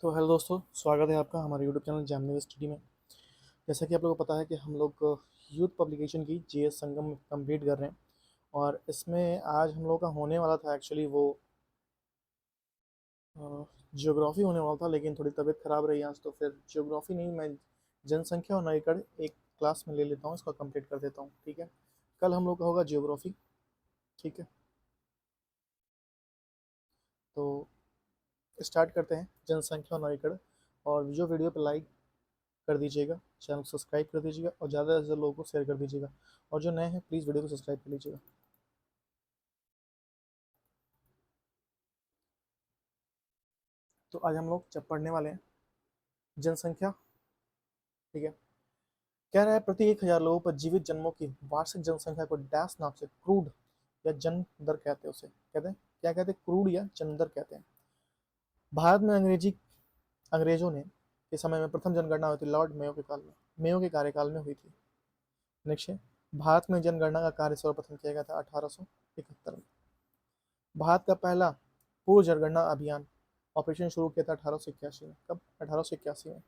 तो हेलो दोस्तों, स्वागत है आपका हमारे यूट्यूब चैनल जैमनी स्टडी में। जैसा कि आप लोगों को पता है कि हम लोग यूथ पब्लिकेशन की जीएस संगम कंप्लीट कर रहे हैं। और इसमें आज हम लोग का होने वाला था एक्चुअली वो जियोग्राफी होने वाला था, लेकिन थोड़ी तबीयत खराब रही आज, तो फिर जियोग्राफी नहीं, मैं जनसंख्या और नवीकरण एक क्लास में ले लेता हूँ, इसको कंप्लीट कर देता हूँ। ठीक है, कल हम लोग का होगा जियोग्राफी। ठीक है, तो स्टार्ट करते हैं जनसंख्या और नवीकरण। और जो वीडियो पे लाइक कर दीजिएगा, चैनल को सब्सक्राइब कर दीजिएगा और ज़्यादा से ज़्यादा लोगों को शेयर कर दीजिएगा। और जो नए हैं प्लीज़ वीडियो को सब्सक्राइब कर लीजिएगा। तो आज हम लोग जब पढ़ने वाले हैं जनसंख्या। ठीक है, कह रहा है प्रति 1,000 लोगों पर जीवित जन्मों की वार्षिक जनसंख्या को डैश नाम से क्रूड या जन्म दर कहते हैं। उसे कहते हैं, क्या कहते हैं? क्रूड या जन्म दर कहते हैं। भारत में अंग्रेजों ने के समय में प्रथम जनगणना हुई थी लॉर्ड मेयो के काल में, मेयो के कार्यकाल में हुई थी। नेक्स्ट है, भारत में जनगणना का कार्य सर्वप्रथम किया गया था 1871 में। भारत का पहला पूर्व जनगणना अभियान ऑपरेशन शुरू किया था 1881 में। कब? 1881 में।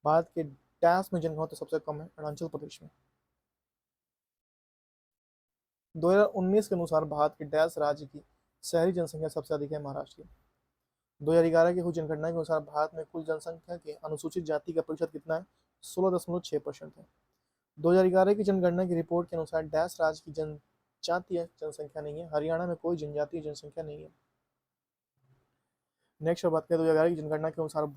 भारत के डैश में जनघनत्व सबसे कम है, अरुणाचल प्रदेश में। 2019 के अनुसार भारत के डैश राज्य की शहरी जनसंख्या सबसे अधिक है, महाराष्ट्र की। 2011 की हुई जनगणना के अनुसार भारत में कुल जनसंख्या के अनुसूचित जाति का प्रतिशत कितना है? 16.6% है। 2011 की जनगणना की रिपोर्ट के अनुसार डैश राज्य की जनजातीय जनसंख्या नहीं है, हरियाणा में कोई जनजातीय जनसंख्या नहीं है। नेक्स्ट बात करें 2011 की जनगणना के अनुसार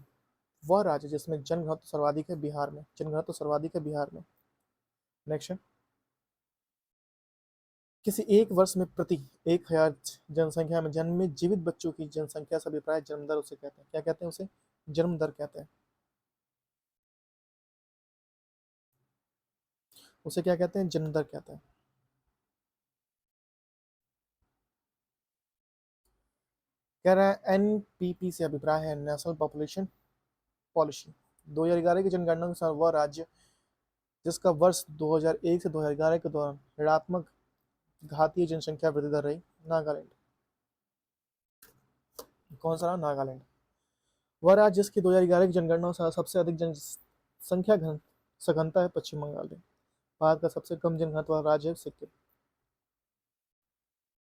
वह राज्य जिसमें जनघनत्व सर्वाधिक है, बिहार में। जनघनत्व सर्वाधिक है बिहार में। नेक्स्ट है, किसी एक वर्ष में प्रति 1,000 जनसंख्या में जन्मे जीवित बच्चों की जनसंख्या से अभिप्राय जन्म दर उसे कहते हैं। क्या कहते हैं? उसे जन्म दर कहते हैं। उसे क्या कहते हैं? जन्म दर कहते हैं। कह रहा है एनपीपी से अभिप्राय है नेशनल पॉपुलेशन पॉलिसी। 2011 की जनगणना के अनुसार वह राज्य जिसका वर्ष 2001 से 2011 के दौरान ऋणात्मक घातीय जनसंख्या वृद्धि दर रही, नागालैंड। कौन सा रहा? नागालैंड। वह राज्य जिसकी 2011 की जनगणना से सबसे अधिक जनसंख्या सघनता है, पश्चिम बंगाल में। भारत का सबसे कम जनघनत्व वाला राज्य है सिक्किम।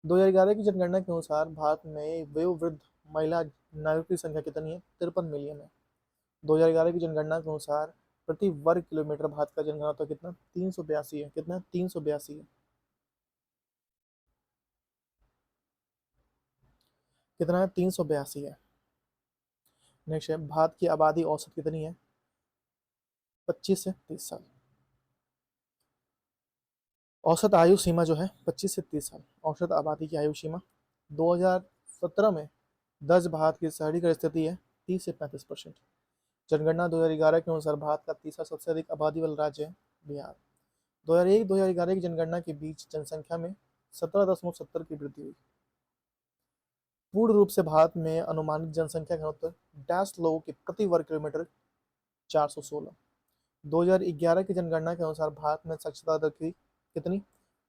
2011 की जनगणना के अनुसार भारत में वयोवृद्ध महिला नागरिक की संख्या कितनी है? 53 मिलियन है। 2011 की जनगणना के अनुसार प्रति वर्ग किलोमीटर भारत का जनघनत्व कितना? 382 है। कितना? 382 है। कितना है? 382 है। नेक्स्ट है, भारत की आबादी औसत कितनी है? 25 से 30 साल। औसत आयु सीमा जो है 25 से 30 साल, औसत आबादी की आयु सीमा। 2017 में दर्ज भारत की शहरीकरण स्थिति है 30 से 35%। जनगणना 2011 के अनुसार भारत का तीसरा सबसे अधिक आबादी वाला राज्य है बिहार। 2001-2011 की जनगणना के बीच जनसंख्या में 17.70 की वृद्धि हुई। पूर्ण रूप से भारत में अनुमानित जनसंख्या घनत्व डैश लोगों के प्रति वर्ग किलोमीटर 416। 2011 की जनगणना के अनुसार भारत में साक्षरता दर की कितनी?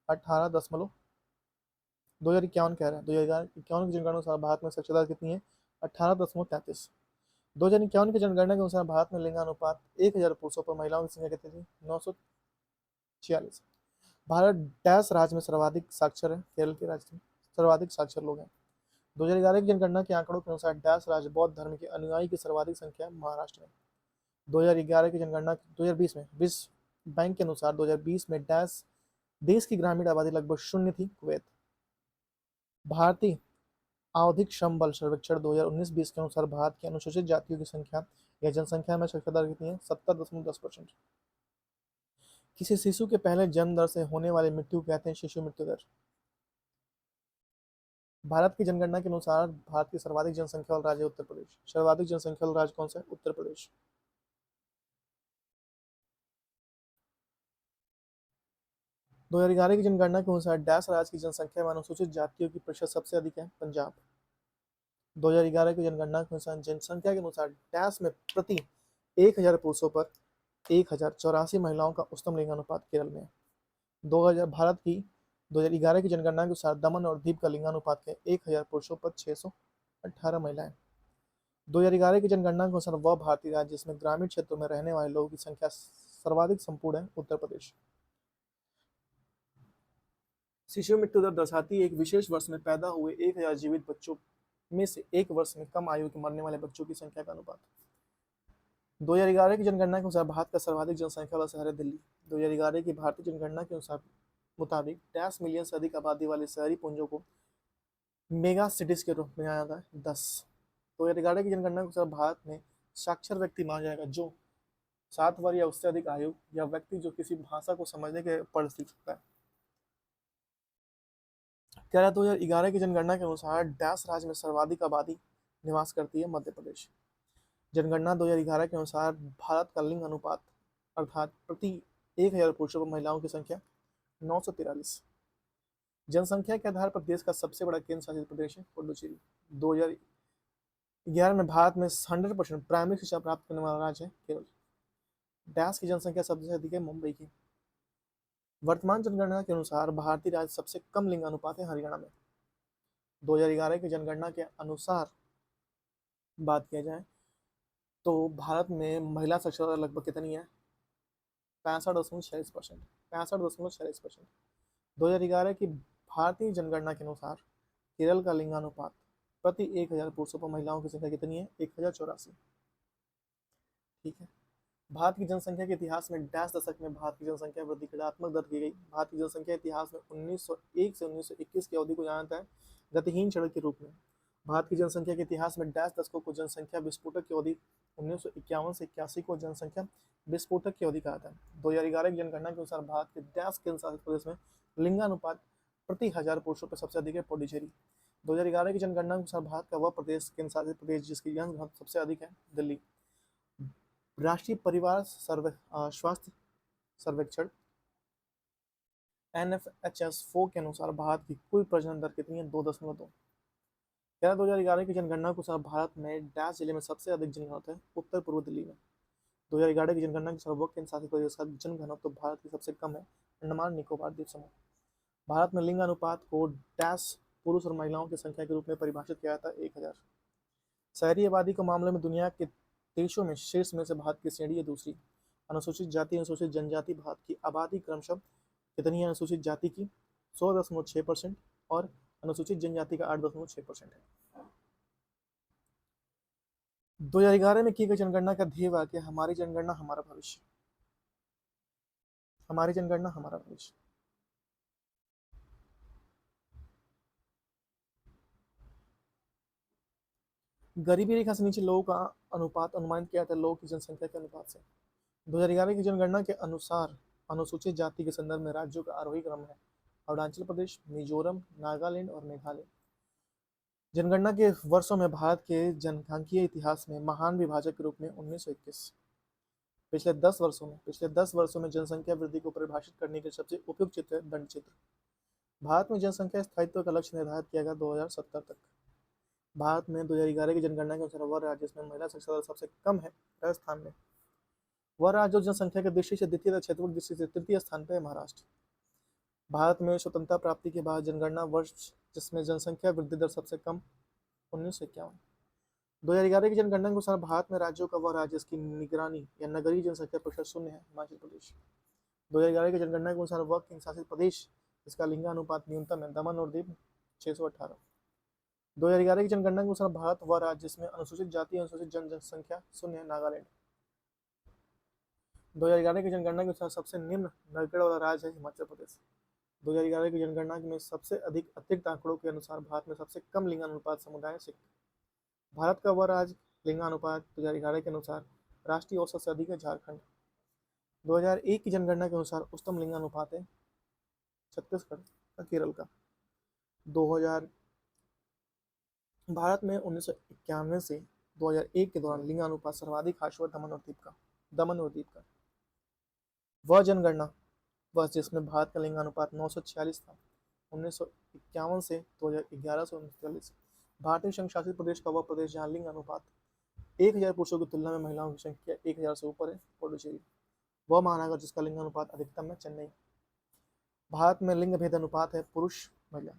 18 2051 कह रहा है। 2051 की जनगणना के अनुसार भारत में साक्षरता दर कितनी है? 18.33। 2051 की जनगणना के अनुसार भारत में लिंगानुपात 1,000 पुरुषों पर महिलाओं की संख्या कितनी थी? 946। भारत डैश राज्य में सर्वाधिक साक्षर है, केरल के राज्य में सर्वाधिक साक्षर लोग हैं। 2011 की जनगणना के आंकड़ों के अनुसार डैश राज्य बौद्ध धर्म के अनुयायी की सर्वाधिक संख्या महाराष्ट्र में। 2011 की जनगणना 2020 में विश्व बैंक के अनुसार 2020 में डैश देश की ग्रामीण आबादी लगभग शून्य थी, कुवैत। भारतीय आवधिक श्रम बल सर्वेक्षण 2019-20 के अनुसार भारत की अनुसूचित जातियों की संख्या या जनसंख्या में साक्षरता दर कितनी है? 70.10%। किसी शिशु के पहले जन्म दर से होने वाली मृत्यु को कहते हैं शिशु मृत्यु दर। भारत की जनगणना के अनुसार भारत की सर्वाधिक जनसंख्या वाला राज्य उत्तर प्रदेश। सर्वाधिक जनसंख्या वाला राज्य कौन सा है? उत्तर प्रदेश। 2011 की जनगणना के अनुसार डैश राज्य की जनसंख्या में अनुसूचित जातियों की प्रतिशत सबसे अधिक है, पंजाब। 2011 की जनगणना के अनुसार जनसंख्या के अनुसार डैश में प्रति 1,000 पुरुषों पर 1,084 महिलाओं का उच्चतम लिंगानुपात केरल में है। 2000 भारत की 2011 की जनगणना के अनुसार दमन और दीव का लिंगानुपात है 1,000 पुरुषों पर 618 महिलाएं। 2011 की जनगणना के अनुसार वह भारतीय राज्य जिसमें ग्रामीण क्षेत्रों में रहने वाले लोगों की संख्या सर्वाधिक संपूर्ण है उत्तर प्रदेश। शिशु मृत्यु दर दर्शाती है एक विशेष वर्ष में पैदा हुए 1000 जीवित बच्चों में से एक वर्ष में कम आयु के मरने वाले बच्चों की संख्या का अनुपात। 2011 की जनगणना के अनुसार भारत का सर्वाधिक जनसंख्या वाला शहर है दिल्ली। 2011 की भारतीय जनगणना के अनुसार मुताबिक 10 मिलियन से अधिक आबादी वाले शहरी पुंजों को मेगा सिटीज के रूप में जाना जाता है 10। 2011 की जनगणना के अनुसार भारत में साक्षर व्यक्ति माना जाएगा जो 7 वर्ष या उससे अधिक आयु या व्यक्ति जो किसी भाषा को समझने के पढ़ सीख सकता है। 2011 की जनगणना के अनुसार डैश राज्य में सर्वाधिक आबादी निवास करती है मध्य प्रदेश। जनगणना 2011 के अनुसार भारत का लिंग अनुपात अर्थात प्रति 1000 पुरुषों पर महिलाओं की संख्या 943। जनसंख्या के आधार पर देश का सबसे बड़ा केंद्र शासित प्रदेश है पुडुचेरी। 2011 में भारत में 100% प्राइमरी शिक्षा प्राप्त करने वाला राज्य है केरल। डैश की जनसंख्या सबसे अधिक है मुंबई की। वर्तमान जनगणना के अनुसार भारतीय राज्य सबसे कम लिंग अनुपात है हरियाणा में। 2011 की जनगणना के अनुसार बात किया जाए तो भारत में महिला साक्षरता लगभग कितनी है 65.46%। 65.46%। 2011 की भारतीय जनगणना के अनुसार केरल का लिंगानुपात प्रति 1000 पुरुषों पर महिलाओं की संख्या कितनी है 1084। ठीक है। भारत की जनसंख्या के इतिहास में डैश दशक में भारत की जनसंख्या वृद्धि ऋणात्मक दर की गई। भारत की जनसंख्या इतिहास में 1901 से 1921 की अवधि को जाना जाता है गतिहीन क्षण के रूप में। भारत की जनसंख्या के इतिहास में डैश दशकों को जनसंख्या विस्फोटक की अवधि 1951 से 81 को जनसंख्या विस्फोटक की अवधि कहा जाता है। 2011 की जनगणना के अनुसार भारत के डैश केंद्र शासित प्रदेश में लिंगानुपात प्रति 1000 पुरुषों पर सबसे अधिक है पुडुचेरी। 2011 की जनगणना के अनुसार भारत का वह प्रदेश केंद्र शासित प्रदेश जिसकी जनघनत्व सबसे अधिक है दिल्ली। राष्ट्रीय परिवार स्वास्थ्य सर्वेक्षण NFHS4 के अनुसार भारत की कुल प्रजनन दर कितनी है 2.2। 2011 की जनगणना के अनुसार भारत में डैश जिले में सबसे अधिक जनघनत्व है उत्तर पूर्व दिल्ली में। 2011 की जनगणना के अनुसार वह केंद्र शासित प्रदेश का जनघनत्व भारत की सबसे कम है अंडमान निकोबार द्वीप समूह। भारत में लिंग अनुपात को डैश पुरुष और महिलाओं की संख्या के रूप में परिभाषित किया जाता है 1000। शहरी आबादी के मामले में दुनिया के देशों में शीर्ष में से भारत की श्रेणी है दूसरी। अनुसूचित जाति अनुसूचित जनजाति भारत की आबादी क्रमशः कितनी है अनुसूचित जाति की 100.6% और अनुसूचित जनजाति का 8.6% है। 2011 में की गई जनगणना का ध्येय वाक्य हमारी जनगणना हमारा भविष्य। हमारी जनगणना हमारा भविष्य। गरीबी रेखा से नीचे लोगों का अनुपात अनुमानित किया जाता है लोगों की जनसंख्या के अनुपात से। 2011 की जनगणना के अनुसार अनुसूचित जाति के संदर्भ में राज्यों का आरोही क्रम है अरुणाचल प्रदेश, मिजोरम, नागालैंड और मेघालय। जनगणना के वर्षों में भारत के जनसांख्यिकीय इतिहास में महान विभाजक के रूप में 1921। पिछले 10 वर्षों में जनसंख्या वृद्धि को परिभाषित करने के सबसे उपयुक्त चित्र है दंड चित्र। भारत में जनसंख्या स्थायित्व का लक्ष्य निर्धारित किया गया 2070 तक। भारत में 2011 की जनगणना के अनुसार वह राज्य जिसमें महिला साक्षरता सबसे कम है राजस्थान में। वह राज्य जो जनसंख्या की दृष्टि से द्वितीय तथा क्षेत्रफल दृष्टि से तृतीय स्थान पर है महाराष्ट्र। भारत में स्वतंत्रता प्राप्ति के बाद जनगणना वर्ष जिसमें जनसंख्या वृद्धि दर सबसे कम 1951। 2011 की जनगणना के अनुसार भारत में राज्यों का वह राज्य जिसकी निगरानी या नगरीय जनसंख्या प्रतिशत शून्य है हिमाचल प्रदेश। 2011 की जनगणना के अनुसार वह केंद्र शासित प्रदेश जिसका लिंगानुपात न्यूनतम है दमन और दीव 618। 2011 की जनगणना के अनुसार भारत वह राज्य जिसमें अनुसूचित जाति अनुसूचित जनसंख्या शून्य है नागालैंड। 2011 की जनगणना के अनुसार सबसे निम्न नगरीय वाला राज्य है हिमाचल प्रदेश। 2011 की जनगणना में सबसे अधिक अतिरिक्त आंकड़ों के अनुसार भारत में सबसे कम लिंगानुपात समुदाय सिख। भारत का वह राज्य लिंगानुपात 2011 के अनुसार राष्ट्रीय औसत से अधिक है झारखंड। 2001 की जनगणना के अनुसार उच्चतम लिंगानुपात है छत्तीसगढ़ का केरल का। 2000 भारत में 1991 से 2001 के दौरान लिंगानुपात सर्वाधिक हाश हुआ दमन और दीव का। वह जनगणना वर्ष जिसमें भारत का लिंगानुपात 946 था 1951 से 2011 से 1943। भारतीय संघ शासित प्रदेश का वह प्रदेश जहाँ लिंग अनुपात 1000 पुरुषों की तुलना में महिलाओं की संख्या 1000 से ऊपर है पुडुचेरी। वह महानगर जिसका लिंग अनुपात अधिकतम है चेन्नई। भारत में लिंग भेद अनुपात है पुरुष महिला।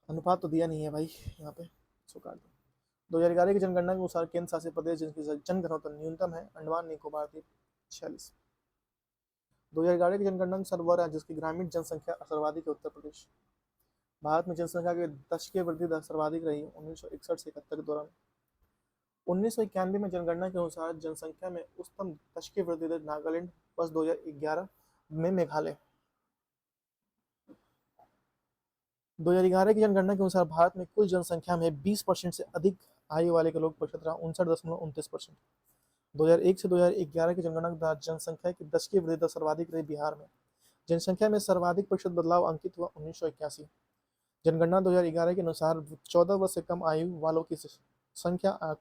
अनुपात तो दिया नहीं है भाई यहाँ पे, सो काट दो। 2011 की जनगणना के अनुसार केंद्र शासित प्रदेश जिनकी जनघनत्व न्यूनतम है अंडमान निकोबार द्वीप 46। 2011 की जनगणना के अनुसार वह राज्य जिसकी ग्रामीण जनसंख्या सर्वाधिक है उत्तर प्रदेश। भारत में जनसंख्या के दशकीय वृद्धि दर सर्वाधिक रही 1961 से 71 के दौरान। 1991 में जनगणना के अनुसार जनसंख्या में उच्चतम दशकीय वृद्धि दर नागालैंड, वर्ष 2011 में मेघालय। 2011 की जनगणना के अनुसार भारत में कुल जनसंख्या में 20% से अधिक आयु वाले के लोग प्रतिशत रहा 59.29%। 2001 से 2011 की जनगणना के बाद जनसंख्या की दशकीय वृद्धि दर सर्वाधिक रही बिहार में। जनसंख्या में सर्वाधिक प्रतिशत बदलाव अंकित हुआ 1981। जनगणना 2011 के अनुसार 14 वर्ष से कम आयु वालों की संख्या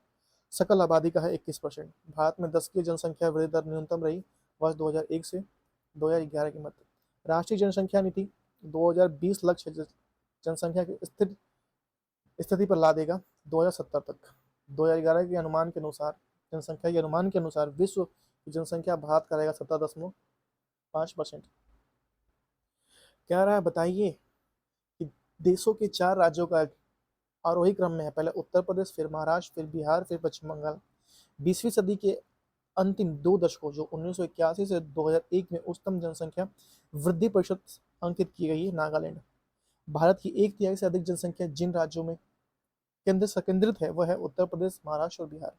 सकल आबादी का है 21%। भारत में दशकीय जनसंख्या वृद्धि दर न्यूनतम रही वर्ष 2001 से 2011 के मध्य। राष्ट्रीय जनसंख्या नीति 2020 लक्ष्य जनसंख्या की स्थिर स्थिति पर ला देगा 2070 तक। 2011 के अनुमान के अनुसार जनसंख्या के अनुमान के अनुसार विश्व की जनसंख्या भारत का रहेगा 17.5%। क्या रहा है बताइए कि देशों के 4 राज्यों का आरोही क्रम में है, पहले उत्तर प्रदेश, फिर महाराष्ट्र, फिर बिहार, फिर पश्चिम बंगाल। 20वीं सदी के अंतिम 2 दशकों जो 1981 से 2001 में उच्चतम जनसंख्या वृद्धि प्रतिशत अंकित की गई है नागालैंड। भारत की 1/3 से अधिक जनसंख्या जिन राज्यों में केंद्रित है वह है उत्तर प्रदेश, महाराष्ट्र और बिहार।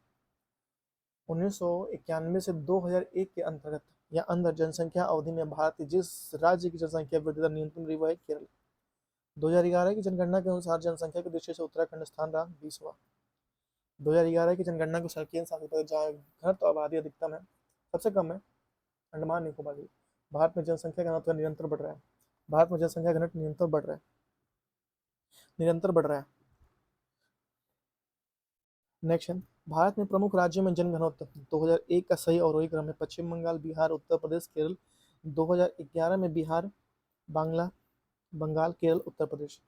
1991 से 2001 के अंतर्गत या अंदर जनसंख्या अवधि में भारत की जिस राज्य की जनसंख्या वृद्धि दर न्यूनतम रही वह है केरल। 2011 की जनगणना के अनुसार जनसंख्या की दृष्टि से उत्तराखंड स्थान रहा 20वां। 2011 की जनगणना के अनुसार केंद्र शासित प्रदेश जहाँ घनत्व आबादी अधिकतम है सबसे कम है अंडमान निकोबार द्वीप। भारत में जनसंख्या घनत्व निरंतर बढ़ रहा है। भारत में जनसंख्या घनत्व निरंतर बढ़ रहा है। नेक्स्ट है भारत में प्रमुख राज्यों में जनघनत्व 2001 का सही अवरोही क्रम है पश्चिम बंगाल, बिहार, उत्तर प्रदेश, केरल। 2011 में बिहार, बंगाल, केरल, उत्तर प्रदेश।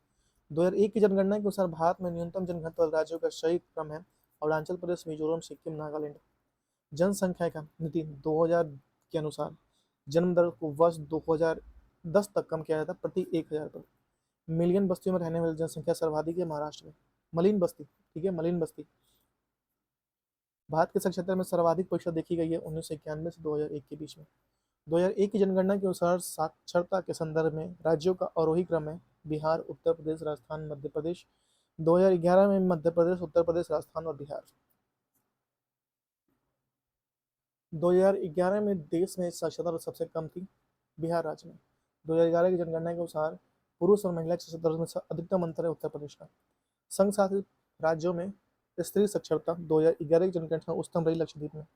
2001 की जनगणना के अनुसार भारत में न्यूनतम जनघनत्व वाले राज्यों का सही क्रम है अरुणाचल प्रदेश, मिजोरम, सिक्किम, नागालैंड। जनसंख्या का नीति 2000 के अनुसार जन्म दर को वर्ष 2010 तक कम किया जाता प्रति 1000 पर। मिलियन बस्तियों में रहने वाली जनसंख्या सर्वाधिक है महाराष्ट्र में। मलिन बस्ती, ठीक है, मलिन बस्ती। भारत के साक्षरता में सर्वाधिक परीक्षा देखी गई है 1991 से 2001 के बीच में। 2001 की जनगणना के अनुसार साक्षरता के संदर्भ में राज्यों का अवरोही क्रम है बिहार, उत्तर प्रदेश, राजस्थान, मध्य प्रदेश। 2011 में मध्य प्रदेश, उत्तर प्रदेश, राजस्थान और बिहार। 2011 में देश में साक्षरता दर सबसे कम थी बिहार राज्य में। 2011 की जनगणना के अनुसार पुरुष और महिला साक्षरता दर में अधिकतम अंतर है उत्तर प्रदेश का। संघ शासित राज्यों में स्त्री साक्षरता 2011 की जनगणना उच्चतम रही लक्षद्वीप में।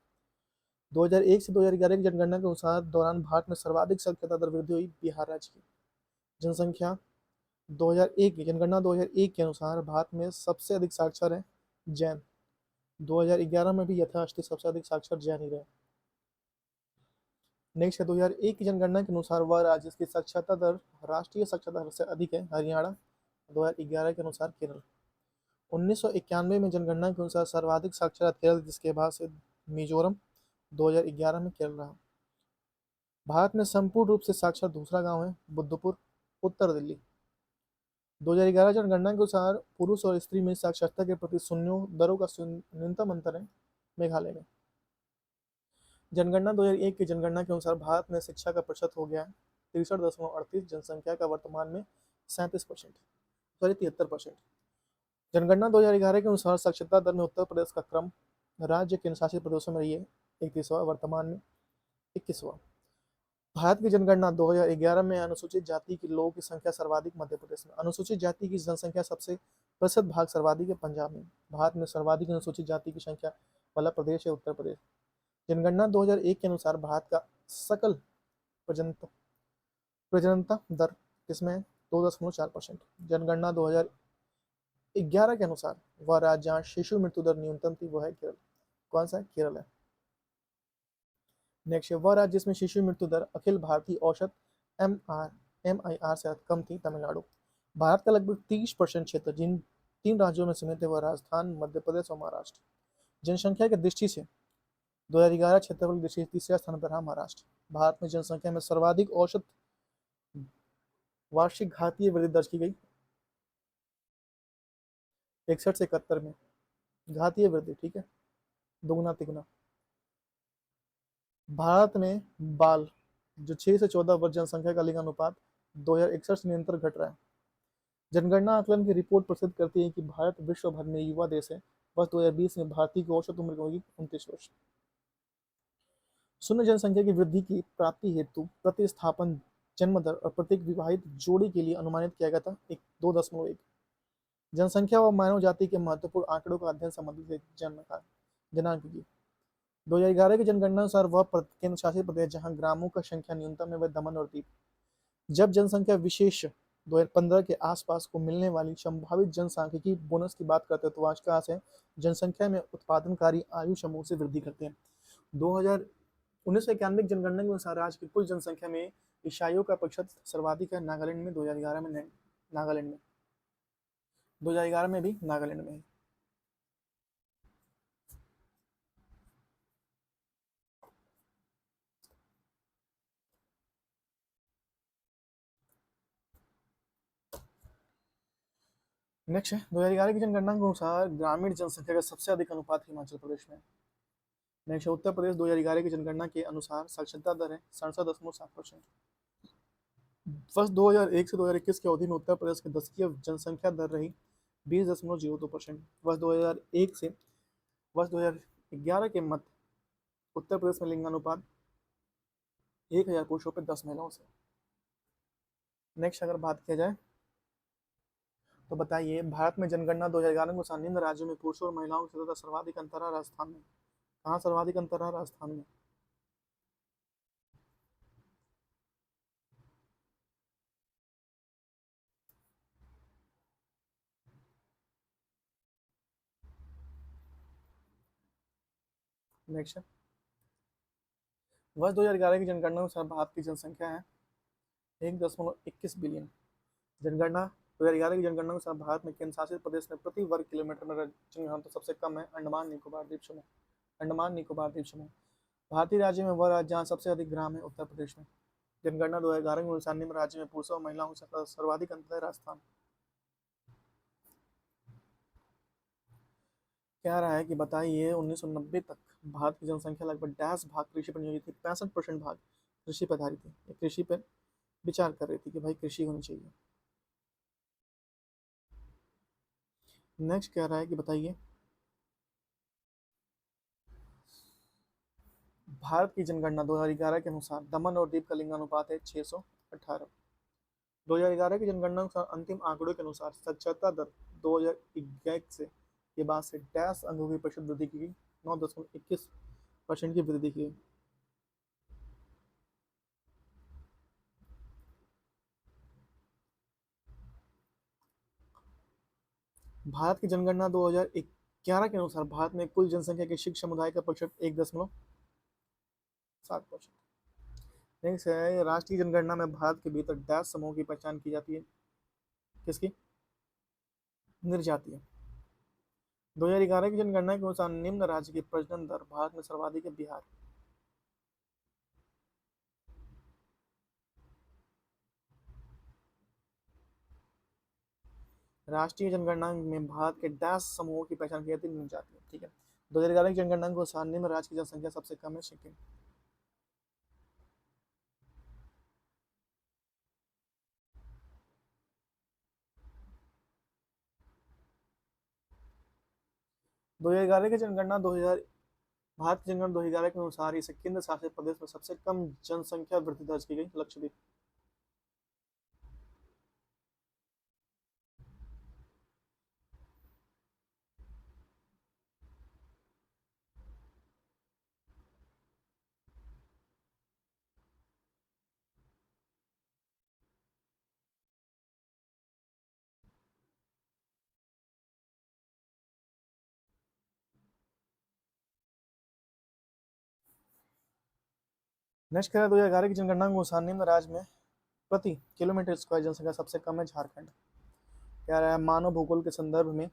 2001 से 2011 की जनगणना के अनुसार दौरान भारत में सर्वाधिक साक्षरता दर वृद्धि हुई बिहार राज्य की। जनसंख्या 2001 की जनगणना 2001 के अनुसार भारत में सबसे अधिक साक्षर है जैन। 2011 में भी यथास्थिति सबसे अधिक साक्षर जैन ही रहे। नेक्स्ट है 2001 की जनगणना के अनुसार वह राज्य जिसकी साक्षरता दर राष्ट्रीय साक्षरता दर से अधिक है हरियाणा। 2011 के अनुसार केरल। 1991 में जनगणना के अनुसार सर्वाधिक साक्षरता केरल जिसके बाद से मिजोरम। 2011 में केरल रहा। भारत में संपूर्ण रूप से साक्षर दूसरा गांव है बुद्धपुर, उत्तर दिल्ली। 2011 जनगणना के अनुसार पुरुष और स्त्री में साक्षरता के प्रति शून्यों दरों का न्यूनतम अंतर है मेघालय में। जनगणना 2001 की जनगणना के अनुसार भारत में शिक्षा का प्रतिशत हो गया है 63.38, जनसंख्या का वर्तमान में 73%। जनगणना 2011 के अनुसार साक्षरता दर में उत्तर प्रदेश का क्रम राज्य केंद्र शासित प्रदेशों में रही है 31वां, वर्तमान में 21वां। भारत की जनगणना 2011 में अनुसूचित जाति के लोगों की संख्या सर्वाधिक मध्य प्रदेश में। अनुसूचित जाति की जनसंख्या सबसे प्रतिशत भाग सर्वाधिक है पंजाब में। भारत में सर्वाधिक अनुसूचित जाति की संख्या वाला प्रदेश है उत्तर प्रदेश। जनगणना 2001 के अनुसार भारत का सकल प्रजननता दर किसमें 2.4%। जनगणना 2011 के अनुसार वह राज्य जहाँ शिशु मृत्यु दर न्यूनतम थी वह है केरल। कौन सा है? केरल है। नेक्स्ट है वह राज्य जिसमें शिशु मृत्यु दर अखिल भारतीय औसत MIR से कम थी तमिलनाडु। भारत का लगभग 30% क्षेत्र जिन 3 राज्यों में सीमित है वह राजस्थान, मध्य प्रदेश और महाराष्ट्र। जनसंख्या की दृष्टि से 2011 क्षेत्रफल की दृष्टि से तीसरे स्थान पर रहा महाराष्ट्र। भारत में जनसंख्या में सर्वाधिक औसत वार्षिक घातीय वृद्धि दर्ज की गई 61 से 71 में। घातीय वृद्धि, ठीक है, दुगना तिगुना। भारत में बाल जो 6 से 14 वर्ष जनसंख्या का लिंगानुपात 2061 से निरंतर घट रहा है। जनगणना आकलन की रिपोर्ट प्रसिद्ध करती है कि भारत विश्व भर में युवा देश है। वर्ष 2020 में भारतीय की औसत उम्र होगी 29 वर्ष। शून्य जनसंख्या की वृद्धि की प्राप्ति हेतु प्रतिस्थापन जन्म दर और प्रत्येक विवाहित जोड़ी के लिए अनुमानित किया गया था 2.1। जनसंख्या व मानव जाति के महत्वपूर्ण आंकड़ों का अध्ययन संबंधित है जन्म का दिनांक की 2011 की जनगणना अनुसार वह केंद्र शासित प्रदेश जहां ग्रामों का संख्या न्यूनतम है वह दमन और दीव। जब जनसंख्या विशेष 2015 के आसपास को मिलने वाली संभावित जनसांख्यिकी बोनस की बात करते हैं तो आज है जनसंख्या में उत्पादनकारी आयु समूह से वृद्धि करते हैं। 1991 जनगणना के अनुसार राज्य की कुल जनसंख्या में ईसाइयों का प्रतिशत सर्वाधिक है नागालैंड में 2011 में नागालैंड में 2011 में भी नागालैंड में है। नेक्स्ट है 2011 की जनगणना के अनुसार ग्रामीण जनसंख्या का सबसे अधिक अनुपात हिमाचल प्रदेश में। नेक्स्ट उत्तर प्रदेश 2011 की जनगणना के अनुसार साक्षरता दर है 67.7%। वर्ष 2001 से 2021 की अवधि में उत्तर प्रदेश की दशकीय जनसंख्या दर रही 20.02%। वर्ष 2001 से वर्ष 2011 के मध्य उत्तर प्रदेश में लिंगानुपात 1000 पुरुषों पर 10 महिलाओं से। नेक्स्ट अगर बात किया जाए तो बताइए भारत में जनगणना 2011 के अनुसार निम्न राज्यों में पुरुषों और महिलाओं की तथा सर्वाधिक अंतर है राजस्थान में। कहाँ सर्वाधिक अंतर है? राजस्थान में। नेक्स्ट वर्ष 2011 की जनगणना अनुसार भारत की जनसंख्या है 1.21 बिलियन। जनगणना 2011 की जनगणना अनुसार भारत में केंद्र शासित प्रदेश में प्रति वर्ग किलोमीटर में जनघनत्व सबसे कम है अंडमान निकोबार द्वीप समूह। अंडमान निकोबार द्वीप समूह भारतीय राज्य में वह राज्य जहाँ सबसे अधिक ग्राम है उत्तर प्रदेश में। जनगणना 2011 के अनुसार निम्न राज्य में पुरुषों और महिलाओं से सर्वाधिक अंतर है राजस्थान। कह रहा है कि बताइए 1990 तक भारत की जनसंख्या लगभग 10 भाग कृषि पर नियोजित थी। 65% भाग कृषि पर आधारित थी, कृषि पर विचार कर रही थी कि भाई कृषि होनी चाहिए। नेक्स्ट कह रहा है कि बताइए भारत की जनगणना 2011 के अनुसार दमन और दीव का लिंगानुपात है 618। 2011 की जनगणना अनुसार अंतिम आंकड़ों के अनुसार साक्षरता दर 2021 से के बाद से 10 अंकों की प्रतिशत वृद्धि की गई, 9.21% की वृद्धि की गई। भारत की जनगणना 2011 के अनुसार भारत में कुल जनसंख्या के शिख समुदाय का प्रतिशत 1.7%। नेक्स्ट है राष्ट्रीय जनगणना में भारत के भीतर डैश समूह की पहचान की जाती है। किसकी? निर्जातीय। 2011 की जनगणना के अनुसार निम्न राज्य की प्रजनन दर भारत में सर्वाधिक है बिहार। राष्ट्रीय जनगणना में भारत के डैश समूहों की पहचान की जाती है निर्जातीय, ठीक है। 2011 की जनगणना के अनुसार निम्न राज्य की जनसंख्या सबसे कम है सिक्किम। 2011 की जनगणना 2000 भारत की जनगणना 2011 के अनुसार इसे केंद्र शासित प्रदेश में सबसे कम जनसंख्या वृद्धि दर्ज की गई लक्षद्वीप। नेक्स्ट कह रहा है 2011 की जनगणना के अनुसार निम्न राज्य में प्रति किलोमीटर स्क्वायर जनसंख्या सबसे कम है झारखंड। कह रहा है मानव भूगोल के संदर्भ में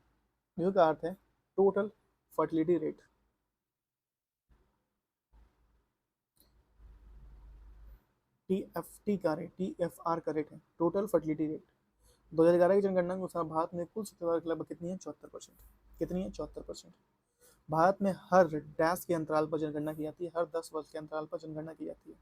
यू का अर्थ है total fertility rate. T F R का रेट है टोटल फर्टिलिटी रेट। 2011 की जनगणना के अनुसार भारत में कुल सत्ताधार की लगभग कितनी है? 74%। कितनी है? 74%। भारत में हर डैश के अंतराल पर जनगणना की जाती है, हर 10 वर्ष के अंतराल पर जनगणना की जाती है।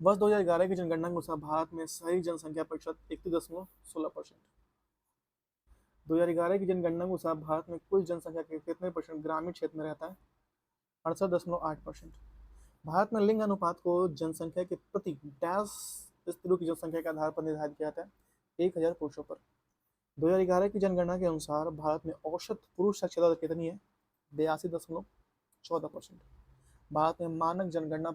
वर्ष 2011 की जनगणना के अनुसार भारत में शहरी जनसंख्या प्रतिशत 31.16%। 2011 की जनगणना के अनुसार भारत में कुल जनसंख्या के कितने परसेंट ग्रामीण क्षेत्र में रहता है? 68.8%। भारत में लिंग अनुपात को जनसंख्या के प्रति डैश स्त्रियों की जनसंख्या के आधार पर निर्धारित किया जाता है, 1000 पुरुषों पर। 2011 की जनगणना के अनुसार भारत में औसत पुरुष साक्षरता दर कितनी है? 82.14%। भारत में मानक जनगणना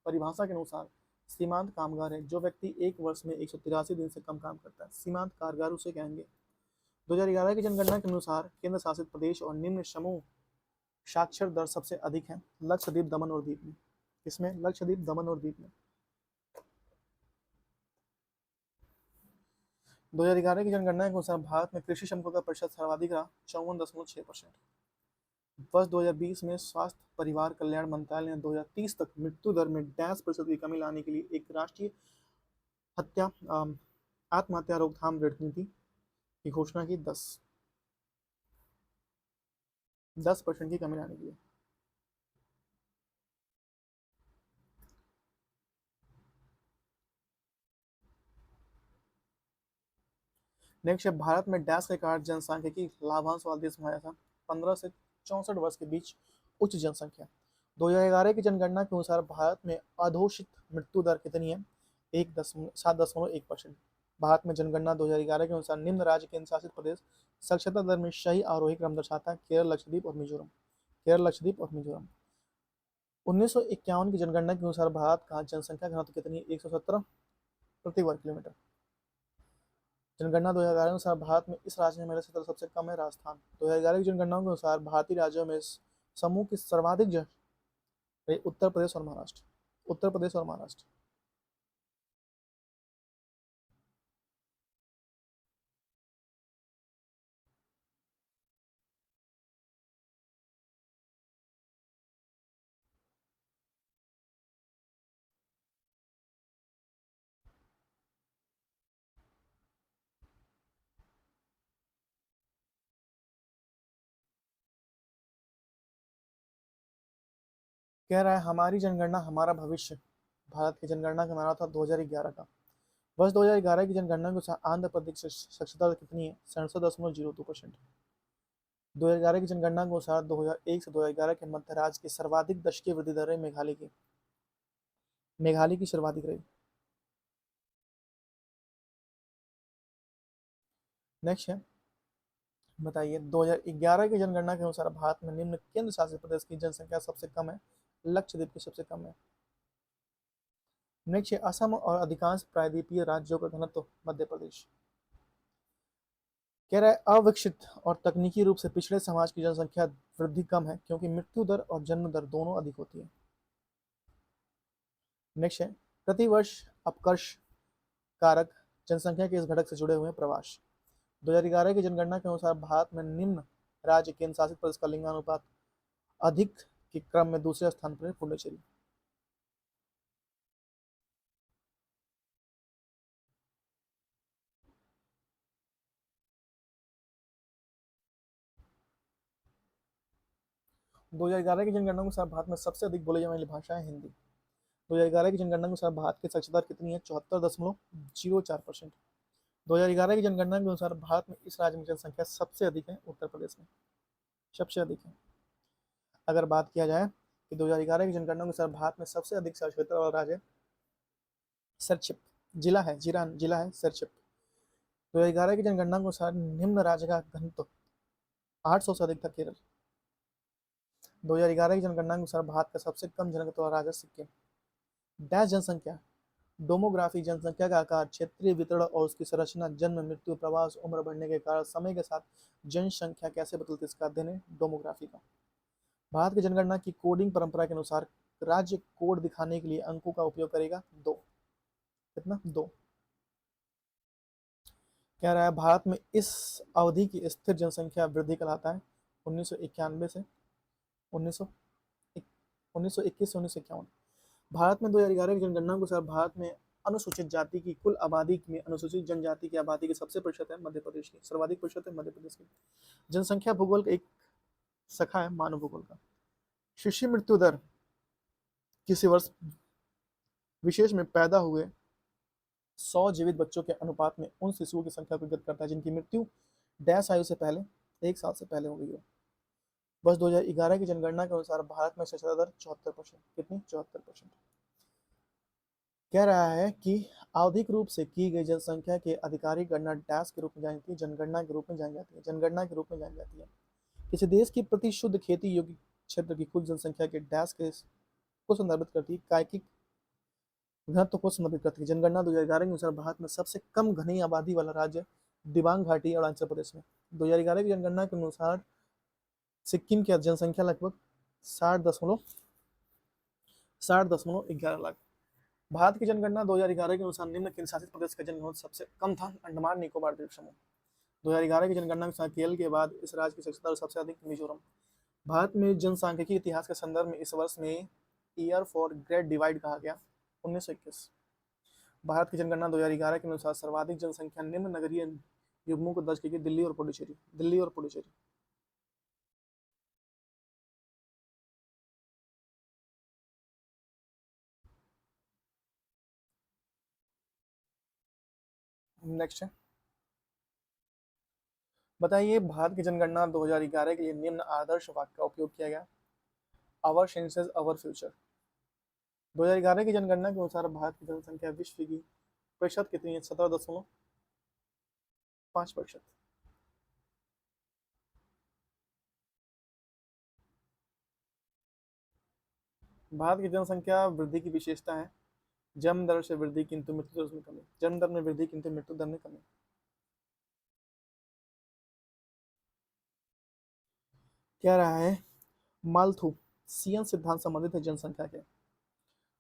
परिभाषा के अनुसार सीमांत कामगार है जो व्यक्ति एक वर्ष में 183 दिन से कम काम करता है, सीमांत कामगार उसे कहेंगे। 2011 की जनगणना के अनुसार केंद्र शासित प्रदेश और निम्न समूह साक्षर दर सबसे अधिक है लक्षद्वीप, दमन और दीव में। इसमें लक्षद्वीप, दमन और दीव में। 2011 की जनगणना के अनुसार भारत में कृषि श्रमिकों का प्रतिशत सर्वाधिक रहा, 54.6%। वर्ष 2020 में स्वास्थ्य परिवार कल्याण मंत्रालय ने 2030 तक मृत्यु दर में डैश प्रतिशत की कमी लाने के लिए एक राष्ट्रीय हत्या आत्महत्या रोकथाम रणनीति की घोषणा की। 10% की कमी लाने के लिए। नेक्स्ट है, भारत में डैश के कारण जनसांख्यिकी लाभांश वाला देश बनाया था। 15 से 64 वर्ष के बीच उच्च जनसंख्या। 2011 की जनगणना के अनुसार भारत में अघोषित मृत्यु दर कितनी है? 7.1%। भारत में जनगणना 2011 के अनुसार निम्न राज्य केंद्र शासित प्रदेश साक्षरता दर में सही आरोही क्रम दर्शाता है, केरल, लक्षद्वीप और मिजोरम। केरल, लक्षद्वीप और मिजोरम। 1951 की जनगणना के अनुसार भारत का जनसंख्या घनत्व कितनी है? 117 प्रति वर्ग किलोमीटर। जनगणना 2011 के अनुसार भारत में इस राज्य में महिला सतह सबसे कम है, राजस्थान। 2011 की जनगणना के अनुसार भारतीय राज्यों में समूह की सर्वाधिक उत्तर प्रदेश और महाराष्ट्र। उत्तर प्रदेश और महाराष्ट्र। कह रहा है हमारी जनगणना हमारा भविष्य। भारत की जनगणना का नारा था 2011 का। वर्ष 2011 की जनगणना के अनुसार आंध्र प्रदेश की साक्षरता दर कितनी है? 67.02%। 2011 की जनगणना के अनुसार 2001 से 2011 के मध्य राज्य की सर्वाधिक दशकीय वृद्धि दर है मेघालय की सर्वाधिक रही। नेक्स्ट है, बताइए 2011 की जनगणना के अनुसार भारत में निम्न केंद्र शासित प्रदेश की जनसंख्या सबसे कम है, लक्षद्वीप की सबसे कम है। नेक्स्ट है, असम और अधिकांश प्रायद्वीपीय राज्यों का घनत्व मध्य प्रदेश। कह रहा है अविकसित और तकनीकी रूप से पिछड़े समाज की जनसंख्या वृद्धि कम है क्योंकि मृत्यु दर और जन्म दर दोनों अधिक होती है। नेक्स्ट है, प्रतिवर्ष अपकर्ष कारक जनसंख्या के इस घटक से जुड़े हुए हैं। प्रवास। 2011 की जनगणना के अनुसार भारत में निम्न राज्य केंद्र शासित प्रदेश का लिंगानुपात अधिक के क्रम में दूसरे स्थान पर है, पुडुचेरी। दो हजार ग्यारह की जनगणना के अनुसार भारत में सबसे अधिक बोली जाने वाली भाषा है हिंदी। 2011 की जनगणना के अनुसार भारत की साक्षरता दर कितनी है? 74.04%। 2011 की जनगणना के अनुसार भारत में इस राज्य में जनसंख्या सबसे अधिक है, उत्तर प्रदेश में सबसे अधिक है। अगर बात किया जाए कि 2011 की जनगणना के अनुसार भारत में सबसे अधिक साक्षरता वाला राज्य सरछिप जिला है सरछिप। 2011 की जनगणना के अनुसार निम्न राज्य का घनत्व 800 से अधिक था, केरल। 2011 की जनगणना के अनुसार भारत का सबसे कम जनघनत्व वाला राज्य सिक्किम। डैश जनसंख्या डोमोग्राफी जनसंख्या का आकार, क्षेत्रीय वितरण और उसकी संरचना, जन्म, मृत्यु, प्रवास, उम्र बढ़ने के कारण समय के साथ जनसंख्या कैसे बदलती है, इसका अध्ययन है डोमोग्राफी का। भारत की जनगणना की कोडिंग परंपरा के अनुसार राज्य कोड दिखाने के लिए अंकों का उपयोग करेगा 2। कितना? 2। कह रहा है भारत में इस अवधि की स्थिर जनसंख्या वृद्धि कहलाता है 1991 से 19 1921 से 1951। भारत में 2011 की जनगणना के अनुसार भारत में अनुसूचित जाति की कुल आबादी में अनुसूचित जनजाति की आबादी की सबसे प्रतिशत है मध्य प्रदेश की, सर्वाधिक प्रतिशत है मध्य प्रदेश की। जनसंख्या भूगोल का एक शाखा है मानव भूगोल का। शिशु मृत्यु दर किसी वर्ष विशेष में पैदा हुए 100 जीवित बच्चों के अनुपात में उन शिशुओं की संख्या को ज्ञात करता है जिनकी मृत्यु डैश आयु से पहले 1 साल से पहले हो गई हो। वर्ष 2011 की जनगणना के अनुसार भारत में साक्षरता दर 74%। कितनी? 74%। कह रहा है कि आवधिक रूप से की गई जनसंख्या की आधिकारिक गणना डैश के रूप में जानी जाती है, जनगणना के रूप में जानी जाती है, जनगणना के रूप में जानी जाती है। किसी देश की प्रति शुद्ध खेती योग्य क्षेत्र की कुल जनसंख्या के डैश के को संदर्भित करती है, कायिक घनत्व को संदर्भित करती है। जनगणना 2011 के अनुसार भारत में सबसे कम घनी आबादी वाला राज्य दिबांग घाटी और अरुणाचल प्रदेश में। 2011 की जनगणना के अनुसार सिक्किम की जनसंख्या लगभग 60.11 लाख। भारत की जनगणना 2011 के अनुसार निम्न केंद्र शासित प्रदेश का जनघनत्व सबसे कम था अंडमान निकोबार द्वीप समूह। 2011 की जनगणना के अनुसार केरल के बाद इस राज्य की साक्षरता दर सबसे अधिक मिजोरम। भारत में जनसांख्यिकी इतिहास के संदर्भ में इस वर्ष में ईयर फॉर ग्रेट डिवाइड कहा गया 1921। भारत की जनगणना 2011 के अनुसार सर्वाधिक जनसंख्या निम्न नगरीय युग्मों को दर्ज की गई दिल्ली और पुडुचेरी। नेक्स्ट है, बताइए भारत की जनगणना 2011 के लिए निम्न आदर्श वाक्य का उपयोग किया गया। Our census our future. 2011 की जनगणना के अनुसार भारत की जनसंख्या विश्व की प्रतिशत कितनी है? 17.5%। भारत की जनसंख्या वृद्धि की विशेषता है जन्म दर से वृद्धि किंतु मृत्यु दर में कमी, जन्म दर में वृद्धि किंतु मृत्यु दर में कमी। कह रहा है माल्थुसियन सिद्धांत संबंधित है जनसंख्या के।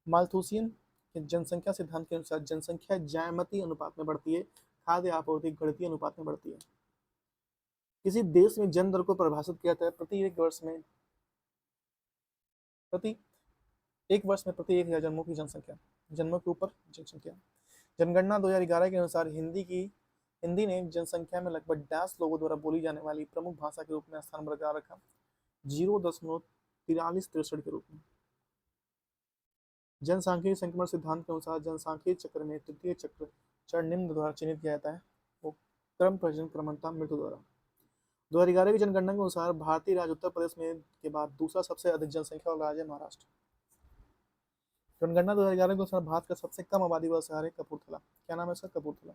माल्थुसियन के जनसंख्या सिद्धांत के अनुसार जनसंख्या ज्यामितीय अनुपात में बढ़ती है, खाद्य आपूर्ति गणितीय अनुपात में बढ़ती है। किसी देश में जन्म दर को परिभाषित किया जाता है प्रति एक वर्ष में प्रति 1,000 जन्मों की जनसंख्या, जन्मों के ऊपर जनसंख्या। जनगणना 2011 के अनुसार हिंदी ने जनसंख्या में लगभग 10 लोगों द्वारा बोली जाने वाली प्रमुख भाषा के रूप में स्थान बरकरार रखा 0.4363 के रूप में। जनसांख्यिकी संक्रमण सिद्धांत के अनुसार जनसांख्यिकी चक्र में तृतीय चरण निम्न द्वारा चिन्हित किया जाता है, वो क्रम प्रजनन क्रमता मृत्यु द्वारा। 2011 की जनगणना के अनुसार भारतीय राज्य उत्तर प्रदेश में के बाद दूसरा सबसे अधिक जनसंख्या वाला राज्य महाराष्ट्र। जनगणना 2011 के अनुसार भारत का सबसे कम आबादी वाला शहर है कपूरथला। क्या नाम है इसका? कपूरथला।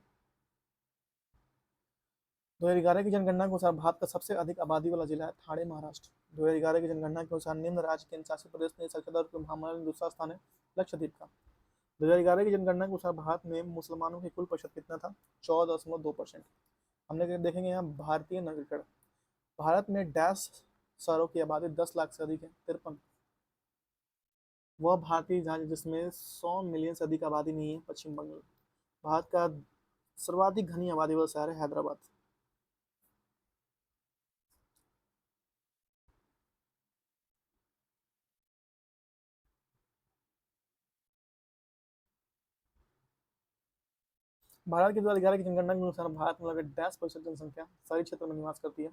2011 की जनगणना के अनुसार भारत का सबसे अधिक आबादी वाला जिला है ठाणे महाराष्ट्र। 2011 की जनगणना के अनुसार निम्न राज्य केंद्र शासित प्रदेश में साक्षरता दर के मामले में दूसरा स्थान है लक्षद्वीप का। 2011 की जनगणना के अनुसार भारत में मुसलमानों की कुल प्रतिशत कितना था? 14.2%। हमने देखेंगे यहाँ भारतीय नागरिकता। भारत में डैश शहरों की आबादी 10 लाख से अधिक है 53। वह भारतीय राज्य जिसमें 100 मिलियन से अधिक आबादी नहीं है पश्चिम बंगाल। भारत का सर्वाधिक घनी आबादी वाला शहर है हैदराबाद। भारत की 2011 की जनगणना के अनुसार भारत में लगभग 10% जनसंख्या शहरी क्षेत्र में निवास करती है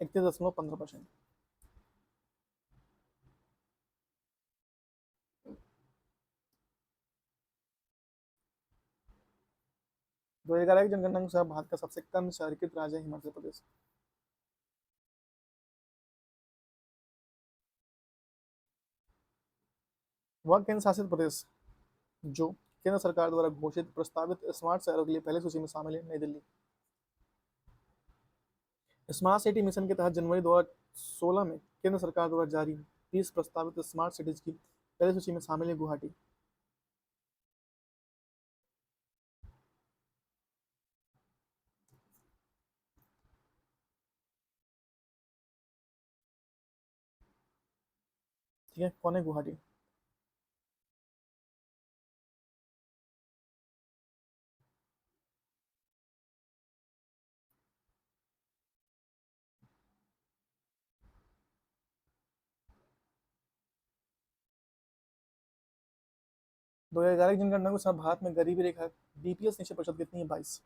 31.15%। 2011 की जनगणना के अनुसार भारत का सबसे कम शहरीकृत राज्य है हिमाचल प्रदेश। वह केंद्र शासित प्रदेश जो केंद्र सरकार द्वारा घोषित प्रस्तावित स्मार्ट शहरों के लिए पहली सूची में शामिल है नई दिल्ली। स्मार्ट सिटी मिशन के तहत जनवरी 2016 में केंद्र सरकार द्वारा जारी 30 प्रस्तावित स्मार्ट सिटीज की पहली सूची में शामिल है गुवाहाटी। ठीक है, कौन है गुवाहाटी? 2011 की जनगणना के अनुसार भारत में गरीबी रेखा बीपीएस निश्चित प्रतिशत कितनी है? 22।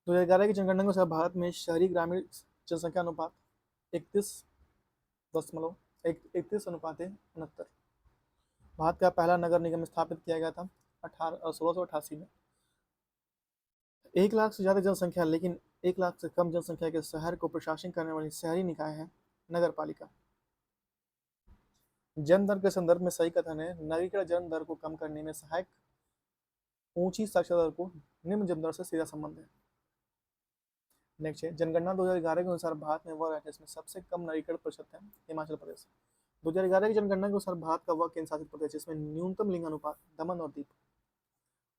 2011 की जनगणना के अनुसार भारत में शहरी ग्रामीण जनसंख्या अनुपात 31.69। भारत का पहला नगर निगम स्थापित किया गया था 1688 में। 1 लाख से ज्यादा जनसंख्या लेकिन 1 लाख से कम जनसंख्या के शहर को प्रशासन करने वाली शहरी निकाय है नगर पालिका। जन्म दर के संदर्भ में सही कथन है, नगरीकरण जन्म दर को कम करने में सहायक, ऊंची साक्षरता दर को निम्न जन्म दर से सीधा संबंध है। नेक्स्ट है, जनगणना 2011 के अनुसार भारत में वह राज्य जिसमें सबसे कम नगरीकरण प्रतिशत है हिमाचल प्रदेश। 2011 की जनगणना के अनुसार भारत का वह केंद्र शासित प्रदेश जिसमें न्यूनतम लिंग अनुपात दमन और दीव।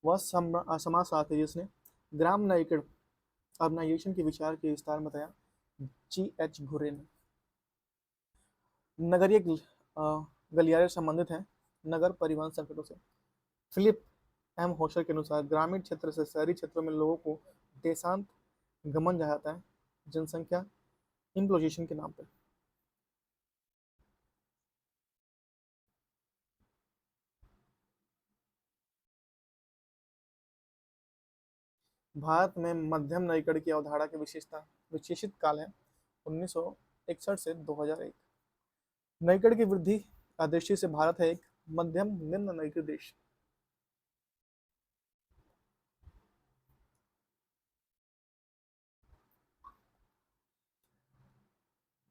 वह समाज शास्त्री जिसने ग्राम नगरीकरण अर्बनाइजेशन के विचार के विस्तार में बताया GH घुरे ने। नगरीय गलियारे संबंधित हैं नगर परिवहन संकटों से। फिलिप एम होशर के अनुसार ग्रामीण क्षेत्र से शहरी क्षेत्रों में लोगों को देशांत गमन जाता है जनसंख्या इम्प्लोजेशन के नाम पर। भारत में मध्यम नगरीकरण की अवधारणा की विशेषित काल है 1961 से 2001। नगरीकरण की वृद्धि दृष्टि से भारत है एक मध्यम निम्न नगरीकृत देश।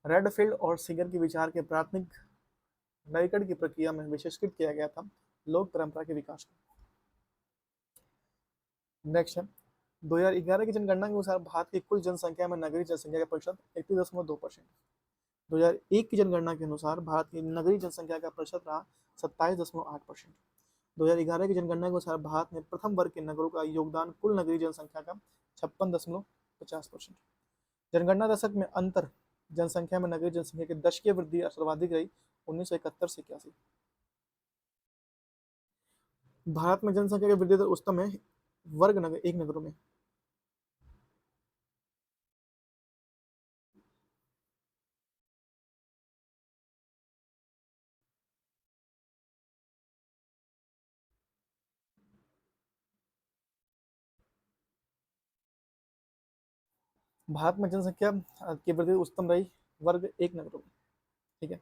रेडफील्ड और सीगर के विचार के प्राथमिक नगरीकरण की प्रक्रिया में विशेषकृत किया गया था लोक परंपरा के विकास को। नेक्स्ट है, 2011 की जनगणना के अनुसार भारत की कुल जनसंख्या में नगरीय जनसंख्या का प्रतिशत 31.2%। 2001 की जनगणना के अनुसार भारत की नगरीय जनसंख्या का प्रतिशत रहा 27.8%। 2011 की जनगणना के अनुसार भारत में प्रथम वर्ग के नगरों का योगदान कुल नगरीय जनसंख्या का 56.50%। जनगणना दशक में अंतर जनसंख्या में नगरीय जनसंख्या की दशकीय वृद्धि सर्वाधिक रही 1971 से 81। भारत में जनसंख्या की वृद्धि दर उच्चतम है वर्ग नगर एक नगरों में। भारत में जनसंख्या की वृद्धि उच्चतम रही वर्ग एक नगरों में। ठीक है,